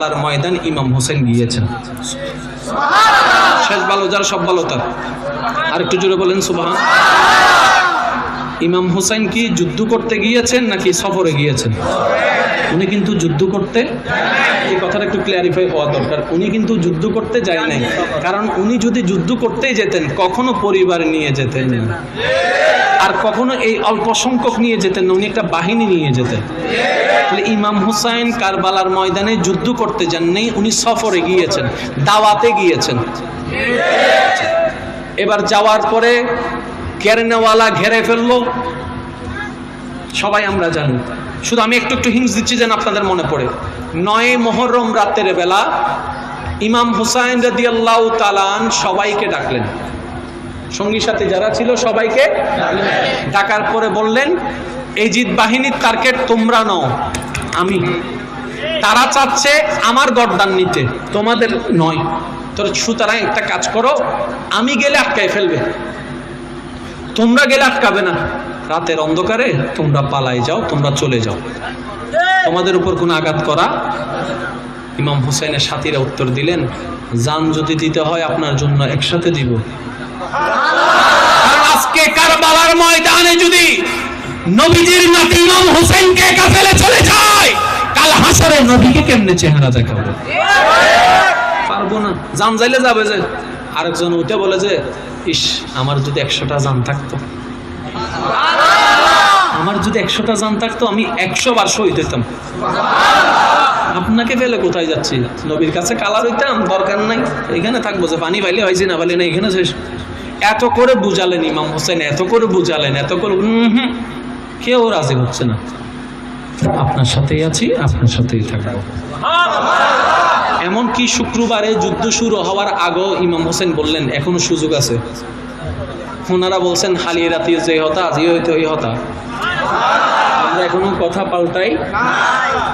তার ময়দান ইমাম হোসেন গিয়েছেন। শেষ ভালো যার সব ভালো তার। আর একটু জোরে বলেন সুবহান। ইমাম হোসেন কি যুদ্ধ করতে গিয়েছেন নাকি সফরে গিয়েছেন? উনি কিন্তু যুদ্ধ করতে, এই কথাটা একটু ক্লিয়ারিফাই হওয়া দরকার, উনি কিন্তু যুদ্ধ করতে যায় নাই। কারণ উনি যদি যুদ্ধ করতেই যেতেন কখনো পরিবার নিয়ে যেতেন না, আর কখনো এই অল্প সংখ্যক নিয়ে যেতেন না, উনি একটা বাহিনী নিয়ে যেতেন। তাহলে ইমাম হুসাইন কারবালার ময়দানে যুদ্ধ করতে যান নাই, উনি সফরে গিয়েছেন, দাওয়াতে গিয়েছেন। এবার যাওয়ার পরে কেরনেওয়ালা ঘেরে ফেললো, সবাই আমরা জানি। শুধু আমি একটু হিংস দিচ্ছি যেন আপনাদের মনে পড়ে। 9 মুহররম রাতের বেলা ইমাম হুসাইন রাদিয়াল্লাহু তাআলা সবাইকে ডাকলেন, সঙ্গী সাথী যারা ছিল সবাইকে ডাকার পরে বললেন, এজিদ বাহিনীর টার্গেট তোমরা নও, আমি। তারা চাচ্ছে আমার গর্দান নিতে, তোমাদের নয়। তো সুতরাং একটা কাজ করো, আমি গেলে আটকায় ফেলবে, তোমরা গেলে আটকাবে না। রাতের অন্ধকারে তোমরা পালাই যাও, তোমরা চলে যাও, তোমাদের উপর কোনো আঘাত করা। ইমাম হুসাইনের সাথীরা উত্তর দিলেন, জান যদি দিতে হয় আপনার জন্য একসাথে দিব। কারণ আজকে কারবালার ময়দানে যদি নবীজির নাতি ইমাম হুসাইনকে একা ফেলে চলে যায়, কাল হাসরে নবীকে কেমনে চেহারা দেখাবো? পারবো না। জান যাইলে যাবে যে। আরেকজন উঠে বলে যে, ইস আমার যদি 100টা জান থাকতো, আমার যদি 100টা জান থাকতো, আমি 100 বার শহীদ হইতাম। আপনাকে ফেলে কোথায় যাচ্ছি? নবীর কাছে কালার হইতাম, দরকার নাই, এখানে থাকবো, যে পানি পাইলে হয়েছে না পাইলে না, এখানে শেষ। এত করে বুঝালেন ইমাম হোসেন, এত করে বুঝালেন, এত করে, কেউ রাজি হচ্ছে না। আপনার সাথেই আছি, আপনার সাথেই থাকবো। এমনকি শুক্রবারে যুদ্ধ শুরু হওয়ার আগেও ইমাম হোসেন বললেন এখনো সুযোগ আছে। ওনারা বলছেন হালিয়ে রাতি যে হতা, আজই হইতে ওই হতা। আমরা এখনো কথা পাল্টাই।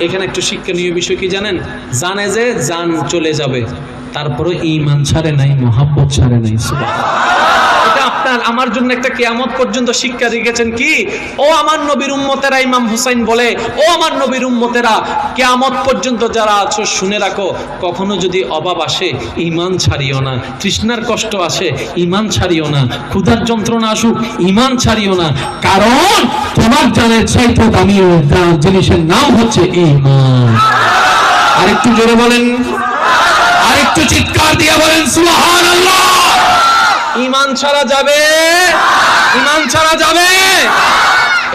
এখানে একটু শিক্ষণীয় বিষয় কি জানেন? জানে যে জান চলে যাবে, তারপরে ঈমান ছাড়ে নাই, মহব্বত ছাড়ে নাই। এটা আপনার আমার জন্য একটা কিয়ামত পর্যন্ত শিক্ষা রেখেছেন কি? ও আমার নবীর উম্মতেরা, ইমাম হুসাইন বলে, ও আমার নবীর উম্মতেরা, কিয়ামত পর্যন্ত যারা আছো শুনে রাখো, কখনো যদি অভাব আসে ঈমান ছাড়িও না, তৃষ্ণার কষ্ট আসে ঈমান ছাড়িও না, ক্ষুধার যন্ত্রণা আসুক ঈমান ছাড়িও না। কারণ তোমার জানের চাইতে দামি জিনিসের নাম হচ্ছে ঈমান। আরেকটু জোরে বলেন, আরেকটু চিৎকার দিয়ে বলেন সুবহানাল্লাহ। ঈমান ছাড়া যাবে, ঈমান ছাড়া যাবে।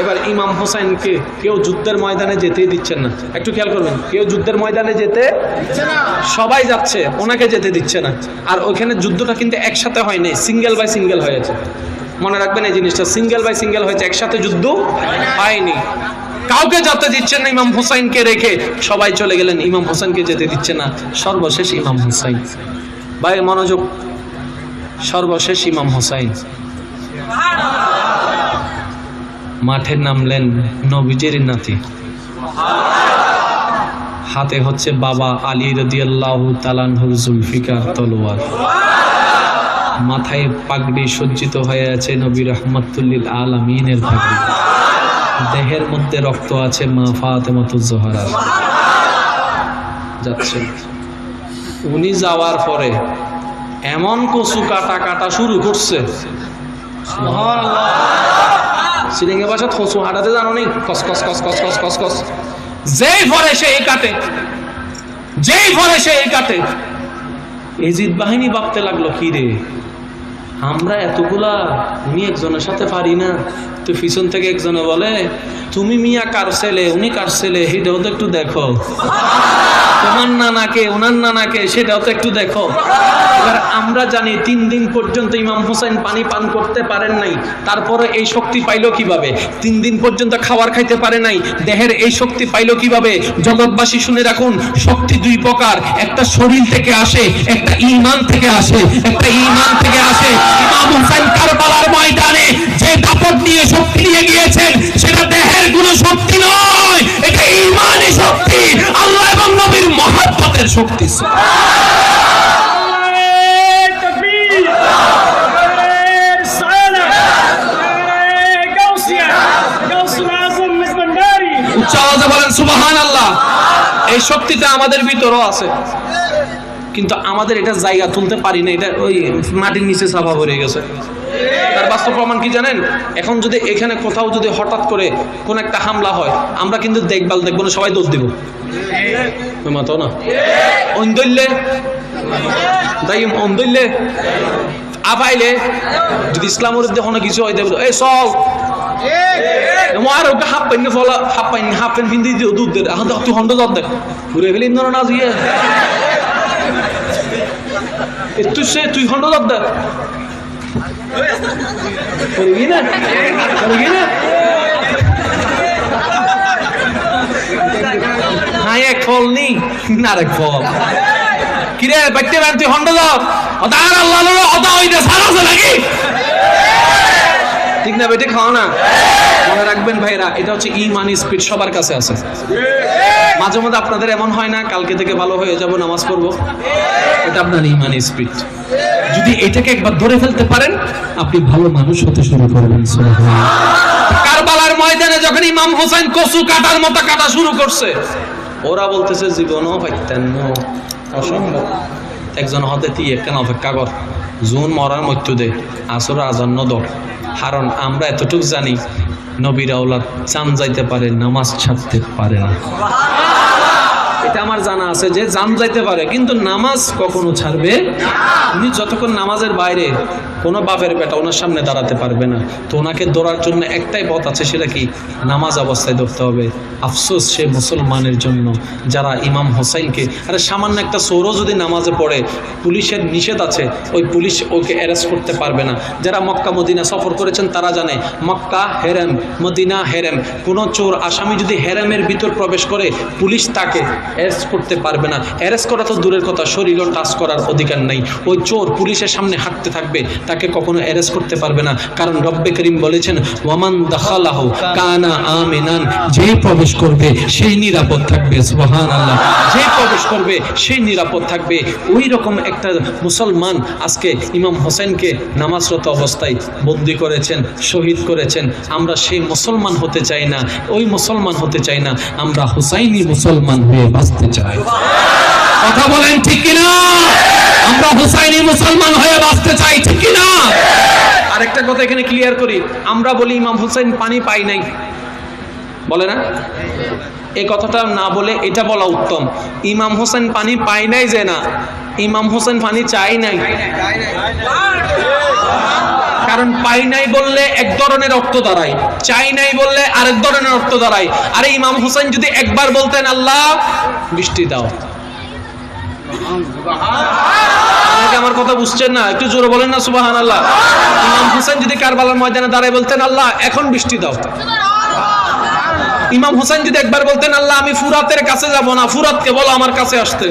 এবার ইমাম হোসেনকে কেউ যুদ্ধের ময়দানে যেতেই দিচ্ছেন না। একটু খেয়াল করবেন, কেউ যুদ্ধের ময়দানে যেতে দিচ্ছে না, সবাই যাচ্ছে, ওনাকে যেতে দিচ্ছে না। আর ওখানে যুদ্ধটা কিন্তু একসাথে হয়নি, সিঙ্গেল বাই সিঙ্গেল হয়েছে। মনে রাখবেন এই জিনিসটা, সিঙ্গেল বাই সিঙ্গেল হয়েছে, একসাথে যুদ্ধ হয়নি। কাউকে যেতে দিচ্ছেন না, ইমাম হুসাইনকে রেখে সবাই চলে গেলেন, ইমাম হোসেনকে যেতে দিচ্ছে না। সর্বশেষ ইমাম হুসাইন, ভাই মনোযোগ, সর্বশেষ ইমাম হুসাইন মাঠে নামলেন, নবীজির নাতি, হাতে হচ্ছে বাবা আলী রাদিয়াল্লাহু তাআলা আনহুর জুলফিকার তলোয়ার, মাথায় পাগড়ি সজ্জিত হয়ে আছে নবী রাহমাতুল লিল আলামিনের পাগড়ি, দেহের মধ্যে রক্ত আছে মা ফাতেমাতুজ জোহরার। যাচ্ছে, উনি যাওয়ার পরে এমন কচু কাটা কাটা শুরু করছে, সিরিঙ্গা ভাষাত কচু হাঁটাতে জানো নি, কস কস কস কস কস কস কস, যেই ফরে সে এই কাটে, যেই ফরে সে এই কাটে। এজিদ বাহিনী ভাবতে লাগলো, কি রে আমরা এতগুলা, উনি একজনের সাথে পারি না। তো পিছন থেকে একজনে বলে, তুমি মিয়া কার ছেলে, উনি কার ছেলে, সেটাও তো একটু দেখো, তোমার নানাকে ওনার নানাকে সেটাও তো একটু দেখো। এবার আমরা জানি 3 দিন পর্যন্ত ইমাম হুসাইন পানি পান করতে পারেন নাই, তারপরে এই শক্তি পাইলো কিভাবে? 3 দিন পর্যন্ত খাবার খাইতে পারে নাই, দেহের এই শক্তি পাইলো কিভাবে? জগৎবাসী শুনে রাখুন, শক্তি 2 প্রকার, একটা শরীর থেকে আসে, একটা ঈমান থেকে আসে, একটা ঈমান থেকে আসে। ইমাম হুসাইন কারবালার ময়দানে যে দাপট নিয়ে শক্তি নিয়ে গিয়েছেন, সেটা দেহের কোনো শক্তি নয়, এটা ঈমানের শক্তি, আল্লাহ এবং নবীর মহব্বতের শক্তি। উচ্চ আওয়াজে বলেন সুবহানাল্লাহ। এই এই শক্তিটা আমাদের ভিতরও আছে, কিন্তু আমাদের এটা জায়গা তুলতে পারি না, এটা ওই মাটির নিচে চাপা পড়ে গেছে। তার বাস্তব প্রমাণ কি জানেন? এখন যদি এখানে কোথাও যদি হঠাৎ করে কোন একটা হামলা হয়, আমরা কিন্তু দেখবো না, সবাই দোষ দিব মাতো না। অন্দইলে তাই অন্দইলে আপাইলে যদি ইসলাম কোনো কিছু হয় দেব এই চল ওকে হাফ পাইনি ফলা হাফ প্যান্ট পিন্দি দিও দুধ দে এখন তুই হন্ড দর দে ঘুরে ফেলি না দিয়ে তুই হন্ড দর দে হাই এক ফল নি না এক ফল কিরে বাইতে বেন তুই হন্ড দর অদার আল্লাহ অদা হইতে সারা আছে নাকি ঠিক না বেটে খাও না। মনে রাখবেন ভাইরা, এটা হচ্ছে ইমানি স্পিড সবার কাছে আছে। মাঝে মধ্যে আপনাদের এমন হয় না কালকে থেকে ভালো হয়ে যাব, নামাজ পড়বো, এটা আপনার ইমানি স্পিড। যদি এটাকে একবার ধরে ফেলতে পারেন আপনি ভালো মানুষ হতে শুরু করবেন। কারবালার ময়দানে যখন ইমাম হোসেন কচু কাটার মতো কাটা শুরু করছে, ওরা বলতেছে জীবনও পাইতেন অসম্ভব। একজন হতে তুই একখান অপেক্ষা কর, জুন মরার মৃত্যু দে, আসর আজন্য দর। কারণ আমরা এতটুকু জানি নবীর আওলাদ চান যাইতে পারে, নামাজ ছাড়তে পারে না। এটা আমার জানা আছে যে জান যাইতে পারে কিন্তু নামাজ কখনো ছাড়বে না। উনি যতক্ষণ নামাজের বাইরে কোনো বাপের বেটা ওনার সামনে দাঁড়াতে পারবে না। তো ওনাকে ধরার জন্য একটাই পথ আছে, সেটা কি? নামাজ অবস্থায় ধরতে হবে। আফসোস সে মুসলমানের জন্য যারা ইমাম হোসাইনকে, আরে সামান্য একটা চোরও যদি নামাজে পড়ে, পুলিশের নিষেধ আছে, ওই পুলিশ ওকে অ্যারেস্ট করতে পারবে না। যারা মক্কা মদিনা সফর করেছেন তারা জানে মক্কা হেরেম, মদিনা হেরেম। কোনো চোর আসামি যদি হেরেমের ভিতর প্রবেশ করে পুলিশ তাকে অ্যারেস্ট করতে পারবে না। অ্যারেস্ট করা তো দূরের কথা, শরীরও টাচ করার অধিকার নাই। ওই চোর পুলিশের সামনে হাঁটতে থাকবে, তাকে কখনো অ্যারেস্ট করতে পারবে না। কারণ রব্বে করিম বলেছেন ওয়ামান দাখালাহু কানা আমিনান, যে প্রবেশ করবে সেই নিরাপদ থাকবে। সুবহানাল্লাহ, যে প্রবেশ করবে সেই নিরাপদ থাকবে। ওই রকম একটা মুসলমান আজকে ইমাম হোসেনকে নামাজরত অবস্থায় বন্দী করেছেন, শহীদ করেছেন। আমরা সেই মুসলমান হতে চাই না, ওই মুসলমান হতে চাই না, আমরা হুসাইনি মুসলমান হয়ে বাঁচতে চাই। কথা বলেন ঠিক কিনা? আমরা হুসাইনি মুসলমান হয়ে বাঁচতে চাই, ঠিক কিনা? আরেকটা কথা এখানে ক্লিয়ার করি, আমরা বলি ইমাম হুসাইন পানি পাই নাই, বলে না? এই কথাটা না বলে এটা বলা উত্তম, ইমাম হোসেন পানি পাই নাই যে না, ইমাম হোসেন পানি চাই নাই। কারণ পাই নাই বললে এক ধরনের অর্থ দাঁড়ায়, চাই নাই বললে আরেক ধরনের অর্থ দাঁড়ায়। আরে ইমাম হোসেন যদি একবার বলতেন আল্লাহ বৃষ্টি দাও, আমার কথা বুঝছেন না? একটু জোরে বলেন না সুবহানাল্লাহ। ইমাম হোসেন যদি কারবালার ময়দানে দাঁড়ায় বলতেন আল্লাহ এখন বৃষ্টি দাও, ইমাম হোসেন যদি একবার বলতেন আল্লাহ আমি ফুরাতের কাছে যাব না, ফুরাতকে বলো আমার কাছে আসতে,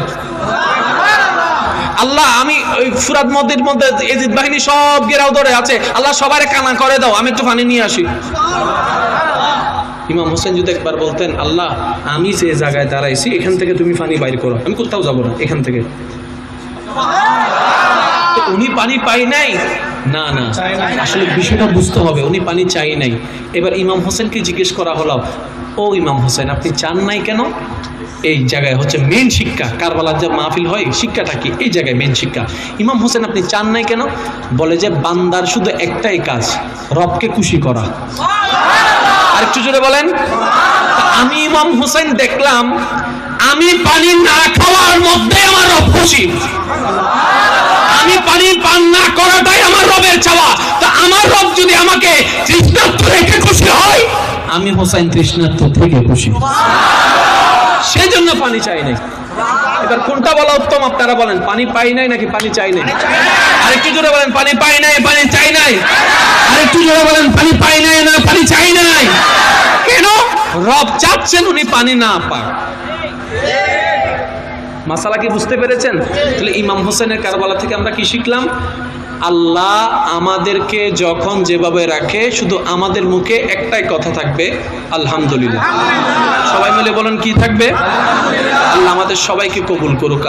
আল্লাহ আমি ওই ফুরাত নদীর মধ্যে এজিদ বাহিনী সব ঘেরাও ধরে আছে, আল্লাহ সবারে কানা করে দাও, আমি একটু পানি নিয়ে আসি। ইমাম হোসেন যদি একবার বলতেন আল্লাহ আমি যে জায়গায় দাঁড়াইছি এখান থেকে তুমি পানি বাইর করো, আমি কোথাও যাব না এখান থেকে, উনি পানি পাই নাই না, না আসলে বিষয়টা বুঝতে হবে, উনি পানি চাই নাই। এবার ইমাম হোসেনকে জিজ্ঞেস করা হলো, ও ইমাম হোসেন আপনি চান নাই কেন? এই জায়গায় হচ্ছে মেন শিক্ষা, কারবালার যে মাহফিল হয় শিক্ষাটা কি, এই জায়গায় মেন শিক্ষা। ইমাম হোসেন আপনি চান নাই কেন? বলে যে বান্দার শুধু একটাই কাজ, রবকে খুশি করা। আরেকটু জোরে বলেন। আমি ইমাম হোসেন দেখলাম আমি পানি না খাওয়ার মধ্যে আমার রব খুশি, আমি পানি পান না করাটাই আমার রবের চাওয়া। তা আমার রব যদি আমাকে তৃষ্ণার্ত রেখে খুশি হয়, আমি হোসেন তৃষ্ণার্ত থেকে খুশি, সেজন্য পানি চাই নাই। এবার কোনটা বলা উত্তম আপনারা বলেন, পানি পাই নাই নাকি পানি চাই নাই? আরেকটু জোরে বলেন, পানি পাই নাই পানি চাই নাই? আরেকটু জোরে বলেন, পানি পাই নাই না পানি চাই নাই? কেন? রব চাচ্ছেন উনি পানি না পাক। মাসালা কি বুঝতে পেরেছেন? তাহলে ইমাম হোসেনের কারবালা থেকে আমরা কি শিখলাম? আল্লাহ আমাদেরকে যখন যেভাবে রাখে শুধু আমাদের মুখে একটাই কথা থাকবে আলহামদুলিল্লাহ। সবাই মিলে বলেন কি থাকবে? আল্লাহ আমাদের সবাইকে কবুল করুক।